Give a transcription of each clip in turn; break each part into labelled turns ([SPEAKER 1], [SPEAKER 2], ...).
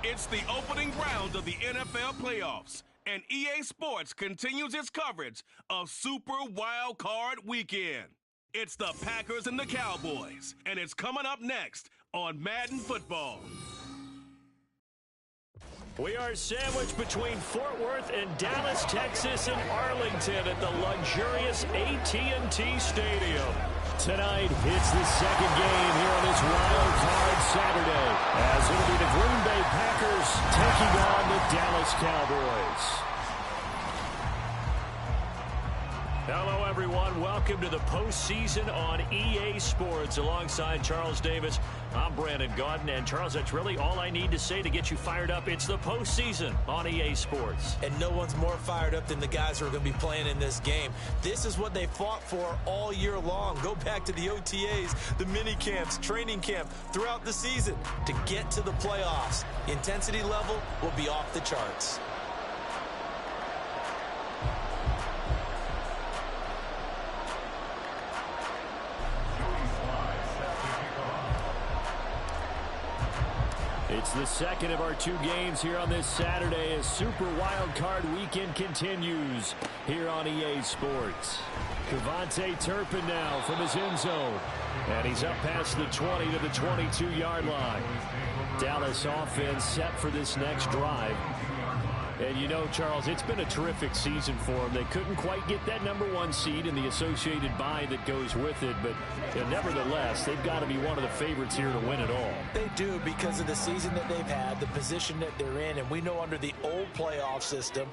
[SPEAKER 1] It's the opening round of the NFL playoffs, and EA Sports continues its coverage of Super Wild Card Weekend. It's the Packers and the Cowboys, and it's coming up next on Madden Football.
[SPEAKER 2] We are sandwiched between Fort Worth and Dallas, Texas, and Arlington at the luxurious AT&T Stadium. Tonight, it's the second game here on this Wild Card Saturday, as it'll be the Green Bay Packers taking on the Dallas Cowboys. Hello, everyone. Welcome to the postseason on EA Sports. Alongside Charles Davis, I'm Brandon Gaudin. And, Charles, that's really all I need to say to get you fired up. It's the postseason on EA Sports.
[SPEAKER 3] And no one's more fired up than the guys who are going to be playing in this game. This is what they fought for all year long. Go back to the OTAs, the mini camps, training camp, throughout the season to get to the playoffs. The intensity level will be off the charts.
[SPEAKER 2] It's the second of our two games here on this Saturday as Super Wild Card Weekend continues here on EA Sports. Kevontae Turpin now from his end zone. And he's up past the 20 to the 22-yard line. Dallas offense set for this next drive. And you know, Charles, it's been a terrific season for them. They couldn't quite get that #1 seed and the associated bye that goes with it. But nevertheless, they've got to be one of the favorites here to win it all.
[SPEAKER 3] They do, because of the season that they've had, the position that they're in. And we know under the old playoff system,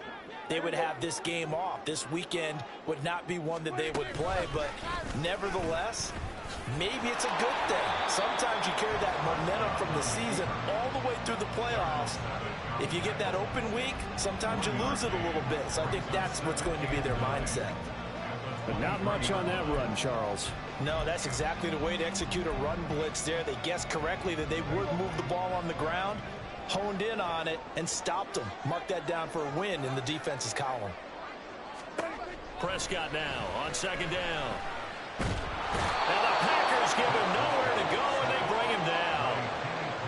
[SPEAKER 3] they would have this game off. This weekend would not be one that they would play. But nevertheless, maybe it's a good thing. Sometimes you carry that momentum from the season all the way through the playoffs. If you get that open week, sometimes you lose it a little bit. So I think that's what's going to be their mindset.
[SPEAKER 2] But not much on that run, Charles.
[SPEAKER 3] No, that's exactly the way to execute a run blitz there. They guessed correctly that they would move the ball on the ground, honed in on it, and stopped them. Mark that down for a win in the defense's column.
[SPEAKER 2] Prescott now on second down. And the Packers give him nowhere to go, and they bring him down.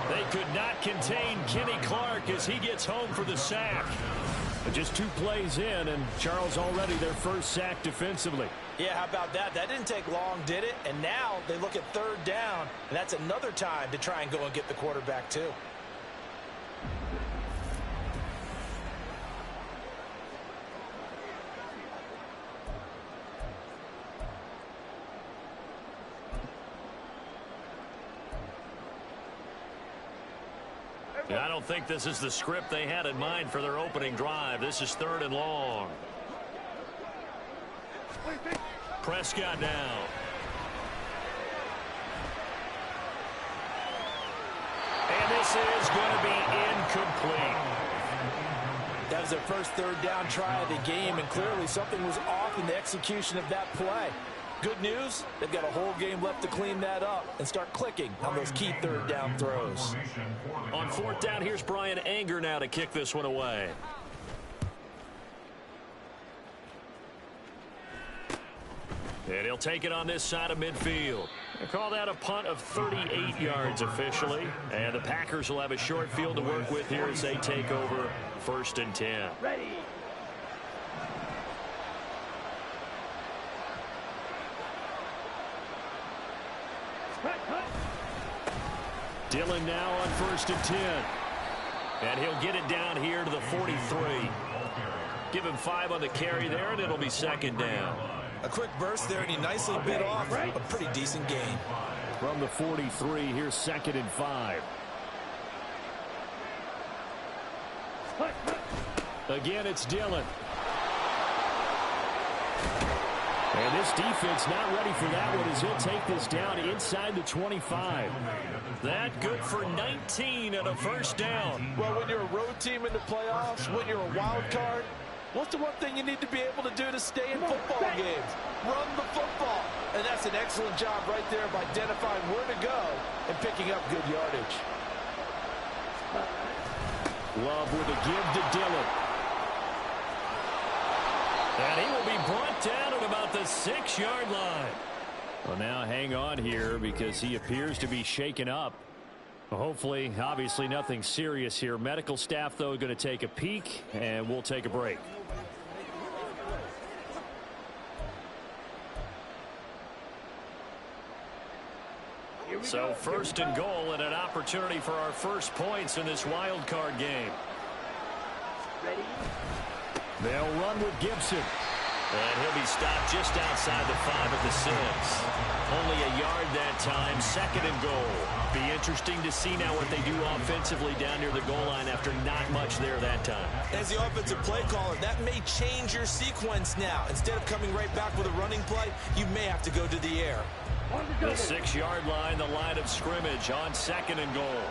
[SPEAKER 2] They could not contain Kenny Clark as he gets home for the sack. But just 2 plays in, and Charles already their first sack defensively.
[SPEAKER 3] Yeah, how about that? That didn't take long, did it? And now they look at third down, and that's another time to try and go and get the quarterback too.
[SPEAKER 2] I don't think this is the script they had in mind for their opening drive. This is 3rd and long. Prescott now. And this is going to be incomplete.
[SPEAKER 3] That was their first third down try of the game, and clearly something was off in the execution of that play. Good news, they've got a whole game left to clean that up and start clicking on those key third down throws.
[SPEAKER 2] On 4th down, here's Brian Anger now to kick this one away. And he'll take it on this side of midfield. They call that a punt of 38 yards officially. And the Packers will have a short field to work with here as they take over 1st and 10.
[SPEAKER 4] Ready.
[SPEAKER 2] Dillon now on 1st and 10. And he'll get it down here to the 43. Give him 5 on the carry there, and it'll be 2nd down.
[SPEAKER 3] A quick burst there, and he nicely bit off a pretty decent gain.
[SPEAKER 2] From the 43, here's 2nd and 5. Again, it's Dillon. And this defense not ready for that one as he'll take this down inside the 25. That good for 19 and a first down.
[SPEAKER 3] Well, when you're a road team in the playoffs, when you're a wild card, what's the one thing you need to be able to do to stay in football games? Run the football. And that's an excellent job right there of identifying where to go and picking up good yardage.
[SPEAKER 2] Love with a give to Dillon. And he will be brought down at about the 6-yard line. Well, now hang on here because he appears to be shaken up. Well, hopefully, obviously nothing serious here. Medical staff, though, going to take a peek, and we'll take a break. So 1st and goal and an opportunity for our first points in this wild card game.
[SPEAKER 4] Ready?
[SPEAKER 2] They'll run with Gibson.
[SPEAKER 5] And he'll be stopped just outside the 5 at the 6. Only a yard that time, 2nd and goal. Be interesting to see now what they do offensively down near the goal line after not much there that time.
[SPEAKER 3] As the offensive play caller, that may change your sequence now. Instead of coming right back with a running play, you may have to go to the air.
[SPEAKER 2] The 6-yard line, the line of scrimmage on 2nd and goal.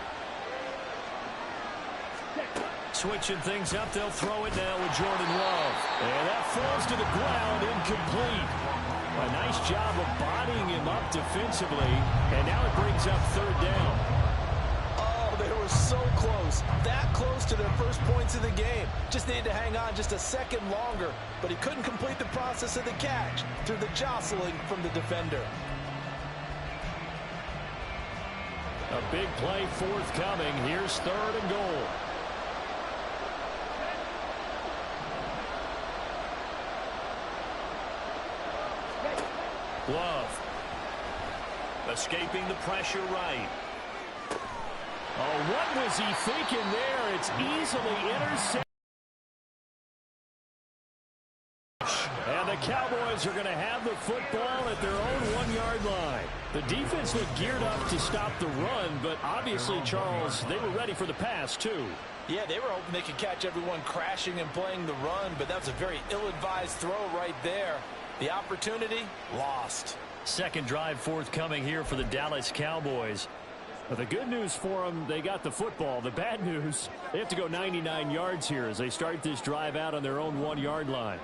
[SPEAKER 2] Switching things up, they'll throw it now with Jordan Love. And that falls to the ground, incomplete. A nice job of bodying him up defensively, and now it brings up 3rd down.
[SPEAKER 3] Oh, they were so close. That close to their first points of the game. Just needed to hang on just a second longer, but he couldn't complete the process of the catch through the jostling from the defender.
[SPEAKER 2] A big play forthcoming. Here's 3rd and goal. Love.
[SPEAKER 5] Escaping the pressure right.
[SPEAKER 2] Oh, what was he thinking there? It's easily intercepted. And the Cowboys are going to have the football at their own 1-yard line. The defense looked geared up to stop the run, but obviously, Charles, they were ready for the pass, too.
[SPEAKER 3] Yeah, they were hoping they could catch everyone crashing and playing the run, but that was a very ill-advised throw right there. The opportunity, lost.
[SPEAKER 2] 2nd drive forthcoming here for the Dallas Cowboys. But the good news for them, they got the football. The bad news, they have to go 99 yards here as they start this drive out on their own 1-yard line.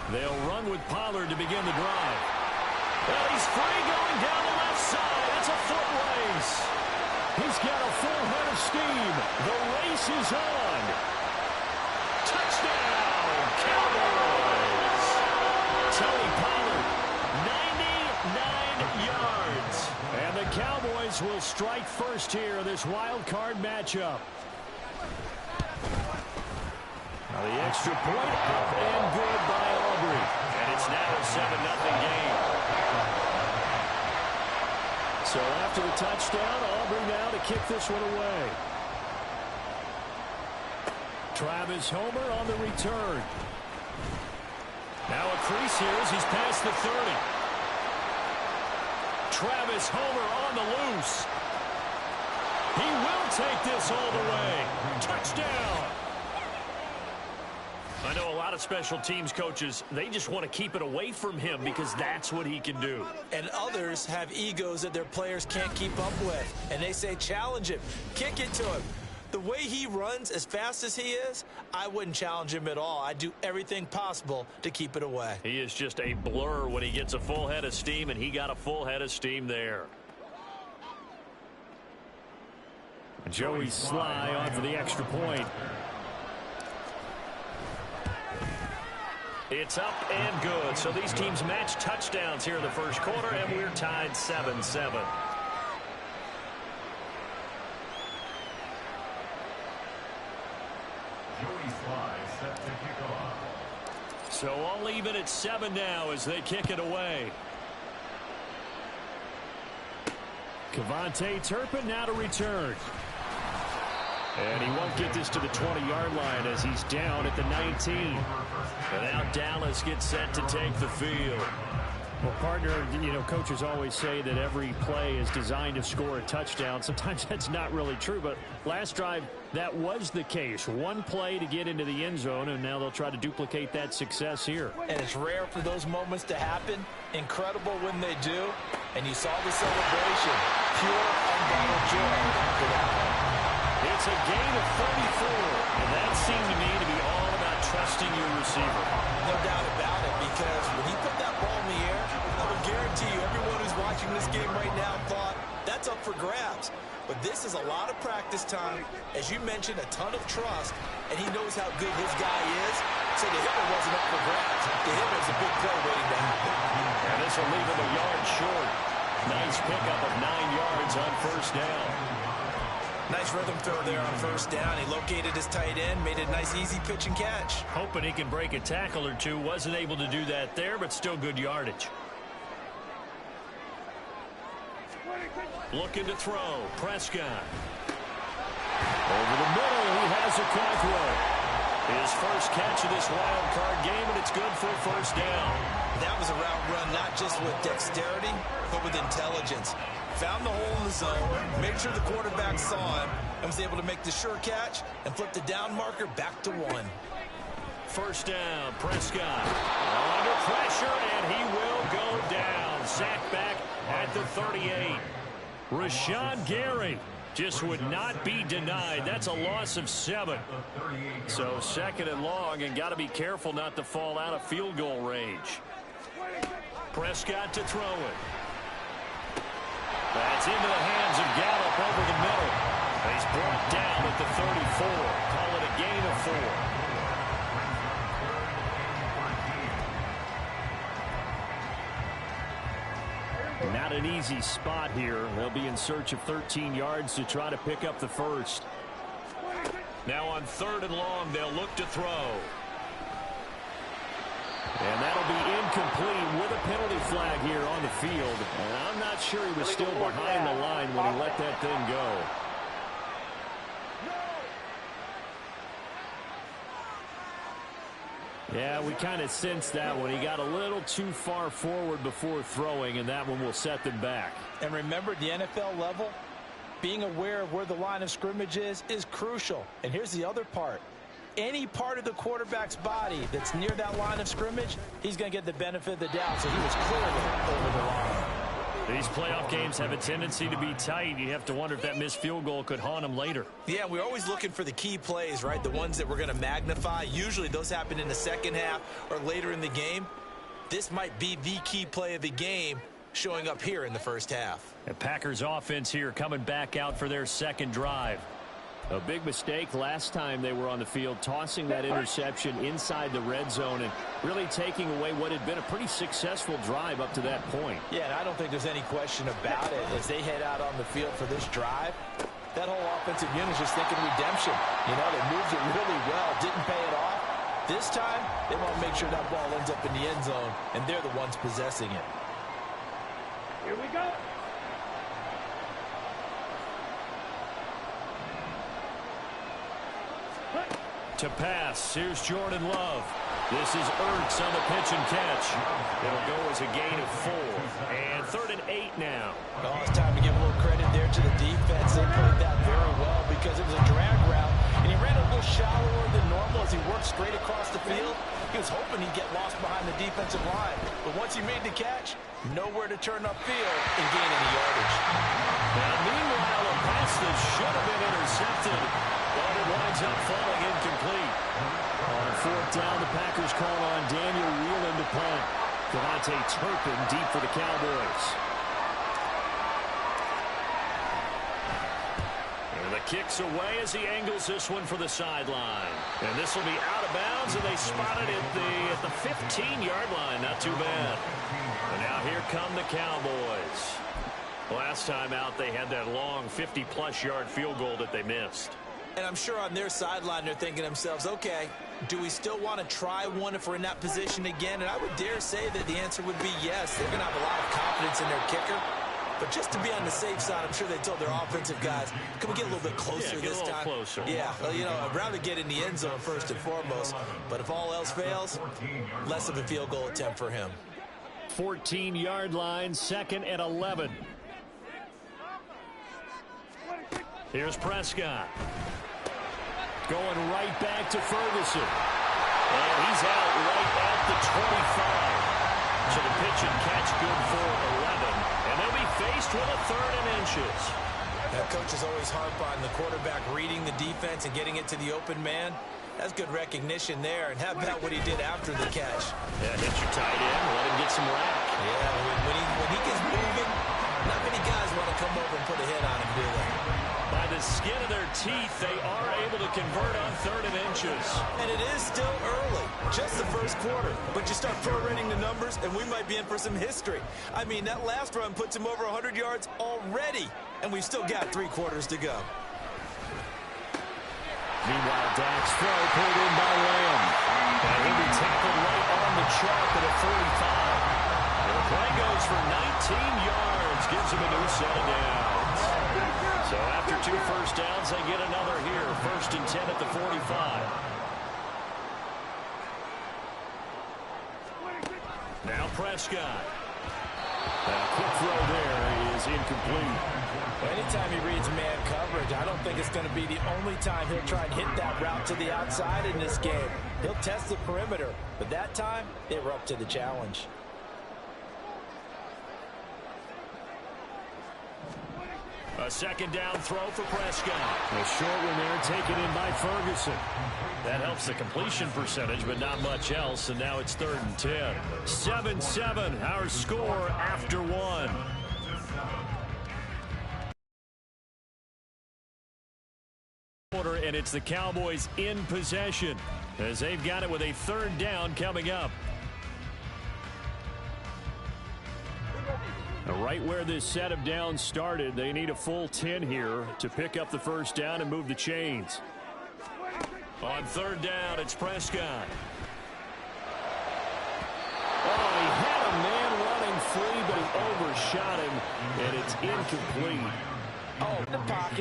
[SPEAKER 2] They'll run with Pollard to begin the drive. Well, he's free going down the left side. It's a foot race. He's got a full head of steam. The race is on. Touchdown, Cowboys. Tony Pollard, 99 yards. And the Cowboys will strike first here in this wild card matchup. Now the extra point up and good by Aubrey.
[SPEAKER 5] And it's now a 7-0 game.
[SPEAKER 2] So after the touchdown, Aubrey now to kick this one away. Travis Homer on the return. Now a crease here as he's past the 30. Travis Homer on the loose. He will take this all the way. Touchdown.
[SPEAKER 5] I know a lot of special teams coaches, they just want to keep it away from him because that's what he can do.
[SPEAKER 3] And others have egos that their players can't keep up with. And they say, challenge him, kick it to him. The way he runs as fast as he is, I wouldn't challenge him at all. I'd do everything possible to keep it away.
[SPEAKER 5] He is just a blur when he gets a full head of steam, and he got a full head of steam there.
[SPEAKER 2] Joey Sly on for the extra point.
[SPEAKER 5] It's up and good. So these teams match touchdowns here in the first quarter, and we're tied 7-7. So all even at 7 now as they kick it away.
[SPEAKER 2] Kevontae Turpin now to return. And he won't get this to the 20-yard line as he's down at the 19.
[SPEAKER 5] And now Dallas gets set to take the field.
[SPEAKER 2] Well, partner, coaches always say that every play is designed to score a touchdown. Sometimes that's not really true, but last drive, that was the case. One play to get into the end zone, and now they'll try to duplicate that success here.
[SPEAKER 3] And it's rare for those moments to happen. Incredible when they do. And you saw the celebration. Pure, unbridled joy after that one.
[SPEAKER 5] It's a gain of 34, and that seemed to me to be all about trusting your receiver.
[SPEAKER 3] No doubt about it, because when he put that ball in the air, I would guarantee you everyone who's watching this game right now thought that's up for grabs. But this is a lot of practice time. As you mentioned, a ton of trust, and he knows how good his guy is. So to him, it wasn't up for grabs. To him, it was a big play waiting to happen.
[SPEAKER 5] And this will leave him a yard short. Nice pickup of 9 yards on first down.
[SPEAKER 3] Nice rhythm throw there on first down. He located his tight end, made a nice easy pitch and catch.
[SPEAKER 5] Hoping he can break a tackle or two. Wasn't able to do that there, but still good yardage. Looking to throw. Prescott. Over the middle, he has a caught throw. His first catch of this wild card game, and it's good for a first down.
[SPEAKER 3] That was a route run not just with dexterity, but with intelligence. Found the hole in the zone, made sure the quarterback saw him, and was able to make the sure catch and flip the down marker back to 1.
[SPEAKER 5] First down, Prescott. Under pressure, and he will go down. Sacked back at the 38. Rashawn Gary just would not be denied. That's a loss of 7. So second and long, and got to be careful not to fall out of field goal range. Prescott to throw it. That's into the hands of Gallup over the middle. He's brought down at the 34. Call it a gain of 4.
[SPEAKER 2] Not an easy spot here. They'll be in search of 13 yards to try to pick up the first.
[SPEAKER 5] Now on third and long, they'll look to throw.
[SPEAKER 2] And that'll be incomplete with a penalty flag here on the field. And I'm not sure he was still behind the line when he let that thing go. Yeah, we kind of sensed that one. He got a little too far forward before throwing, and that one will set them back.
[SPEAKER 3] And remember, at the NFL level, being aware of where the line of scrimmage is crucial. And here's the other part. Any part of the quarterback's body that's near that line of scrimmage, he's going to get the benefit of the doubt. So he was clearly over the line.
[SPEAKER 5] These playoff games have a tendency to be tight. You have to wonder if that missed field goal could haunt him later.
[SPEAKER 3] Yeah, we're always looking for the key plays, right? The ones that we're going to magnify. Usually those happen in the second half or later in the game. This might be the key play of the game showing up here in the first half.
[SPEAKER 5] The Packers offense here coming back out for their second drive.
[SPEAKER 2] A big mistake last time they were on the field, tossing that interception inside the red zone and really taking away what had been a pretty successful drive up to that point.
[SPEAKER 3] Yeah, and I don't think there's any question about it. As they head out on the field for this drive, that whole offensive unit is just thinking redemption. You know, they moved it really well, didn't pay it off. This time, they want to make sure that ball ends up in the end zone, and they're the ones possessing it.
[SPEAKER 4] Here we go.
[SPEAKER 5] To pass, here's Jordan Love. This is Ertz on the pitch and catch. It'll go as a gain of 4. And 3rd and 8 now.
[SPEAKER 3] Oh, it's time to give a little credit there to the defense. They played that very well because it was a drag route, and he ran a little shallower than normal as he worked straight across the field. He was hoping he'd get lost behind the defensive line. But once he made the catch, nowhere to turn upfield and gain any yardage.
[SPEAKER 5] Now, meanwhile, a pass that should have been intercepted, but it winds up falling incomplete.
[SPEAKER 2] On 4th down, the Packers call on Daniel Whelan to punt. Devontae Turpin deep for the Cowboys.
[SPEAKER 5] And the kick's away as he angles this one for the sideline. And this will be out of bounds, and they spot it at the 15-yard line. Not too bad. And now here come the Cowboys. Last time out, they had that long 50-plus yard field goal that they missed.
[SPEAKER 3] And I'm sure on their sideline they're thinking to themselves, okay, do we still want to try one if we're in that position again? And I would dare say that the answer would be yes. They're going to have a lot of confidence in their kicker. But just to be on the safe side, I'm sure they told their offensive guys, can we get a little bit closer this time?
[SPEAKER 5] Closer.
[SPEAKER 3] Yeah, well, you know, I'd rather get in the end zone first and foremost. But if all else fails, less of a field goal attempt for him.
[SPEAKER 2] 14-yard line, 2nd and 11. Here's Prescott. Going right back to Ferguson. And he's out right at the 25. So the pitch and catch good for 11. And they'll be faced with a 3rd and inches.
[SPEAKER 3] Coaches always harp on the quarterback reading the defense and getting it to the open man. That's good recognition there. And how about what he did after the catch?
[SPEAKER 5] Yeah, hit your tight end, let him get some rack.
[SPEAKER 3] Yeah, when he gets moving, not many guys want to come over and put a hit on him, do they?
[SPEAKER 5] By the skin of their teeth, they are able to convert on 3rd and inches.
[SPEAKER 3] And it is still early, just the first quarter. But you start prorating the numbers, and we might be in for some history. I mean, that last run puts him over 100 yards already, and we've still got 3 quarters to go.
[SPEAKER 2] Meanwhile, Dak's throw pulled in by Lamb. And he'll be tackled right on the chalk at a 45.
[SPEAKER 5] And the play goes for 19 yards, gives him a new set of downs. So after 2 first downs, they get another here. 1st and 10 at the 45. Now Prescott.
[SPEAKER 2] A quick throw there is incomplete.
[SPEAKER 3] Anytime he reads man coverage, I don't think it's going to be the only time he'll try and hit that route to the outside in this game. He'll test the perimeter, but that time, they were up to the challenge.
[SPEAKER 5] A 2nd down throw for Prescott.
[SPEAKER 2] A short one there taken in by Ferguson.
[SPEAKER 5] That helps the completion percentage, but not much else, and now it's 3rd and 10.
[SPEAKER 2] 7-7, our score after 1. And it's the Cowboys in possession as they've got it with a 3rd down coming up. Right where this set of downs started, they need a full 10 here to pick up the 1st down and move the chains.
[SPEAKER 5] On 3rd down, it's Prescott.
[SPEAKER 2] Oh, he had a man running free, but he overshot him, and it's incomplete.
[SPEAKER 3] Oh, in the pocket,